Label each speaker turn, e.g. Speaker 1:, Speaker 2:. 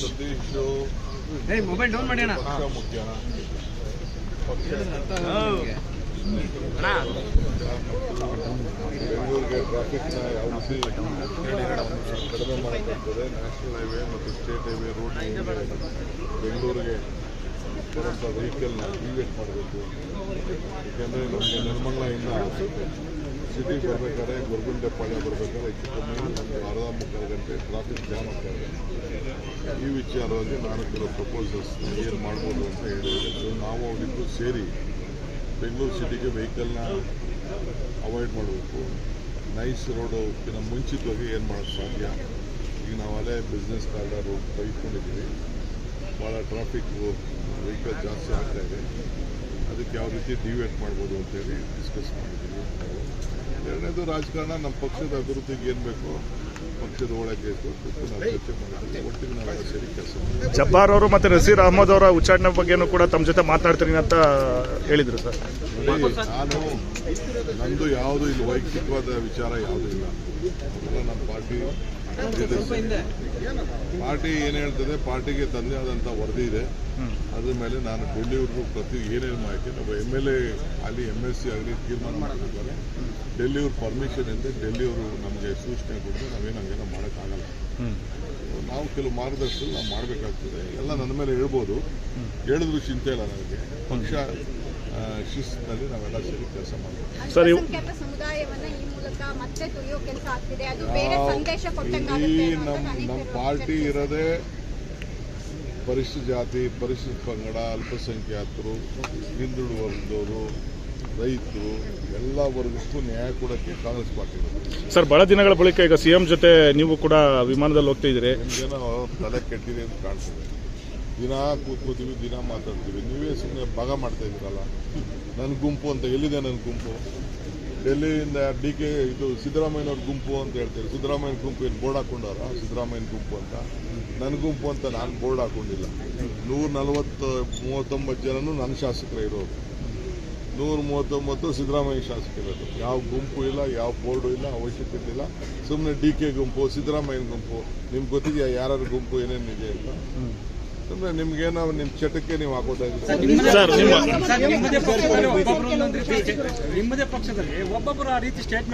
Speaker 1: Satish
Speaker 2: mobile down ಮಾಡಿ ಅಣ್ಣ.
Speaker 1: ಪಕ್ಷ ಮುಖ್ಯ, ಬೆಂಗಳೂರಿಗೆ ಟ್ರಾಫಿಕ್ನ ಯಾವ ರೀತಿ ಕಡಿಮೆ ಮಾಡಬೇಕಾಗ್ತದೆ. ನ್ಯಾಷನಲ್ ಹೈವೇ ಮತ್ತು ಸ್ಟೇಟ್ ಹೈವೇ ರೋಡ್ ಬೆಂಗಳೂರಿಗೆ ಬರುವಂಥ ವೆಹಿಕಲ್ನ ಡಿವಿಯೇಟ್ ಮಾಡಬೇಕು. ಏಕೆಂದರೆ ನಮಗೆ ನಿರ್ಮಂಗಲದಿಂದ ಸಿಟಿಗೆ ಬರಬೇಕಾದ್ರೆ ಗೊರಗುಂಟೆಪಾಳ್ಯ ಬರಬೇಕಾದ್ರೆ ಹೆಚ್ಚು ಕಮ್ಮಿ ಒಂದು ಅರ್ಧ ಮುಕ್ಕಾಲು ಗಂಟೆ ಟ್ರಾಫಿಕ್ ಜಾಮ್ ಆಗ್ತಾಯಿದೆ. ಈ ವಿಚಾರವಾಗಿ ನಾನು ಕೆಲವು ಪ್ರಪೋಸಲ್ಸ್ ಏನು ಮಾಡ್ಬೋದು ಅಂತ ಹೇಳಿದೆ. ಸೊ ನಾವು ಅವರಿಬ್ಬರು ಸೇರಿ ಬೆಂಗಳೂರು ಸಿಟಿಗೆ ವೆಹಿಕಲ್ನ ಅವಾಯ್ಡ್ ಮಾಡಬೇಕು. ನೈಸ್ ರೋಡಕ್ಕಿಂತ ಮುಂಚಿತವಾಗಿ ಏನು ಮಾಡೋಕ್ಕೆ ಸಾಧ್ಯ. ಈಗ ನಾವು ಅಲ್ಲೇ ಬಿಸ್ನೆಸ್ ಕಾರ್ಡರ್ ರೋಡ್ ಬೈಕೊಂಡಿದ್ದೀವಿ, ಭಾಳ ಟ್ರಾಫಿಕ್ಕು ವೆಹಿಕಲ್ ಜಾಸ್ತಿ ಆಗ್ತಾಯಿದೆ. ಅದಕ್ಕೆ ಯಾವ ರೀತಿ ಡಿವೇಟ್ ಮಾಡ್ಬೋದು ಅಂತೇಳಿ ಡಿಸ್ಕಸ್ ಮಾಡಿದ್ದೀವಿ. ಎರಡನೇದು ರಾಜಕಾರಣ, ನಮ್ಮ ಪಕ್ಷದ ಅಭಿವೃದ್ಧಿಗೆ ಏನು ಬೇಕೋ ಪಕ್ಷದ ಒಳಗೆ ನಾವು ಚರ್ಚೆ ಮಾಡಿದ್ದೀವಿ. ಒಟ್ಟಿಗೆ ನಾವೆಲ್ಲ ಸೇರಿ ಕೆಲಸ ಮಾಡಿದ್ದೀವಿ.
Speaker 3: ಜಬ್ಬಾರ್ ಅವರು ಮತ್ತು ನಸೀರ್ ಅಹಮದ್ ಅವರ ಉಚ್ಚಾಟನೆ ಬಗ್ಗೆನೂ ಕೂಡ ತಮ್ಮ ಜೊತೆ ಮಾತನಾಡ್ತೀನಿ ಅಂತ ಹೇಳಿದರು ಸರ್.
Speaker 1: ನಾನು ನಂದು ಯಾವುದು ಇಲ್ಲಿ ವೈಯಕ್ತಿಕವಾದ ವಿಚಾರ ಯಾವುದೂ ಇಲ್ಲ. ಅದೆಲ್ಲ ನಮ್ಮ ಪಾರ್ಟಿ ಏನು ಹೇಳ್ತದೆ, ಪಾರ್ಟಿಗೆ ತನ್ನದೇ ಆದಂಥ ವರದಿ ಇದೆ. ಅದ್ರ ಮೇಲೆ ನಾನು ಡೆಲ್ಲಿಯವ್ರಿಗೂ ಪ್ರತಿ ಏನೇನು ಮಾಹಿತಿ ನಾವು MLA ಆಗಲಿ MLC ಆಗಲಿ ತೀರ್ಮಾನ ಮಾಡಿದ್ದಾರೆ. ಡೆಲ್ಲಿಯವ್ರ ಪರ್ಮಿಷನ್ ಇಲ್ಲದೆ ಡೆಲ್ಲಿಯವರು ನಮಗೆ ಸೂಚನೆ ಕೊಟ್ಟರೆ ನಾವೇನು ಹಂಗೇನೋ ಮಾಡೋಕ್ಕಾಗಲ್ಲ. ನಾವು ಕೆಲವು ಮಾರ್ಗದರ್ಶನ ನಾವು ಮಾಡಬೇಕಾಗ್ತದೆ. ಎಲ್ಲ ನನ್ನ ಮೇಲೆ ಹೇಳ್ಬೋದು, ಹೇಳಿದ್ರು ಚಿಂತೆ ಇಲ್ಲ ನನಗೆ. ಪಕ್ಷ ಶಿಸ್ತಿನಲ್ಲಿ ನಾವೆಲ್ಲ ಸೇರಿ ಕೆಲಸ ಮಾಡಬೇಕು. ನಮ್ಮ ಪಾರ್ಟಿ ಇರೋದೇ ಪರಿಶಿಷ್ಟ ಜಾತಿ, ಪರಿಶಿಷ್ಟ ಪಂಗಡ, ಅಲ್ಪಸಂಖ್ಯಾತರು, ಹಿಂದುಳಿದ ವರ್ಗದವರು, ರೈತರು ಎಲ್ಲ ವರ್ಗಕ್ಕೂ ನ್ಯಾಯ ಕೊಡೋಕ್ಕೆ ಕಾಂಗ್ರೆಸ್ ಪಾರ್ಟಿ ಇರುತ್ತೆ.
Speaker 3: ಸರ್, ಬಹಳ ದಿನಗಳ ಬಳಿಕ ಈಗ CM ಜೊತೆ ನೀವು ಕೂಡ ವಿಮಾನದಲ್ಲಿ ಹೋಗ್ತಾ ಇದ್ದೀರಿ.
Speaker 1: ನಿಮಗೇನೋ ತಲೆ ಕೆಟ್ಟಿದೆ ಅಂತ ಕಾಣ್ತದೆ. ದಿನ ಕೂತ್ಕೋತೀವಿ, ದಿನ ಮಾತಾಡ್ತೀವಿ. ನೀವೇ ಸುಮ್ಮನೆ ಭಾಗ ಮಾಡ್ತಾ ಇದ್ದೀರಲ್ಲ. ನನ್ನ ಗುಂಪು ಅಂತ ಎಲ್ಲಿದೆ? ನನ್ನ ಗುಂಪು ಡೆಲ್ಲಿಯಿಂದ DK ಇದು ಸಿದ್ದರಾಮಯ್ಯನವ್ರ ಗುಂಪು ಅಂತ ಹೇಳ್ತೀರಿ. ಸಿದ್ದರಾಮಯ್ಯನ ಗುಂಪು ಏನು ಬೋರ್ಡ್ ಹಾಕೊಂಡಾರ? ಸಿದ್ದರಾಮಯ್ಯನ ಗುಂಪು ಅಂತ. ನನ್ನ ಗುಂಪು ಅಂತ ನಾನು ಬೋರ್ಡ್ ಹಾಕೊಂಡಿಲ್ಲ. 139 ಜನನು ನನ್ನ ಶಾಸಕರೇ ಇರೋರು, 139 ಸಿದ್ದರಾಮಯ್ಯ ಶಾಸಕರಿರೋದು. ಯಾವ ಗುಂಪು ಇಲ್ಲ, ಯಾವ ಬೋರ್ಡು ಇಲ್ಲ, ಅವಶ್ಯಕತೆ ಇಲ್ಲ. ಸುಮ್ಮನೆ DK ಗುಂಪು, ಸಿದ್ದರಾಮಯ್ಯನ ಗುಂಪು. ನಿಮ್ಗೆ ಗೊತ್ತಿದೆಯಾ ಯಾರ ಗುಂಪು ಏನೇನು ಇದೆ ಅಂತ? ಸುಮ್ಮನೆ ನಿಮ್ಗೇನೋ ನಿಮ್ಮ ಚಟಕ್ಕೆ ನೀವು ಹಾಕೋತಾ ಇದ್ದೀರಿ.
Speaker 2: ನಿಮ್ಮದೇ ಪಕ್ಷದಲ್ಲಿ ಒಬ್ಬೊಬ್ಬರು ಆ ರೀತಿ ಸ್ಟೇಟ್ಮೆಂಟ್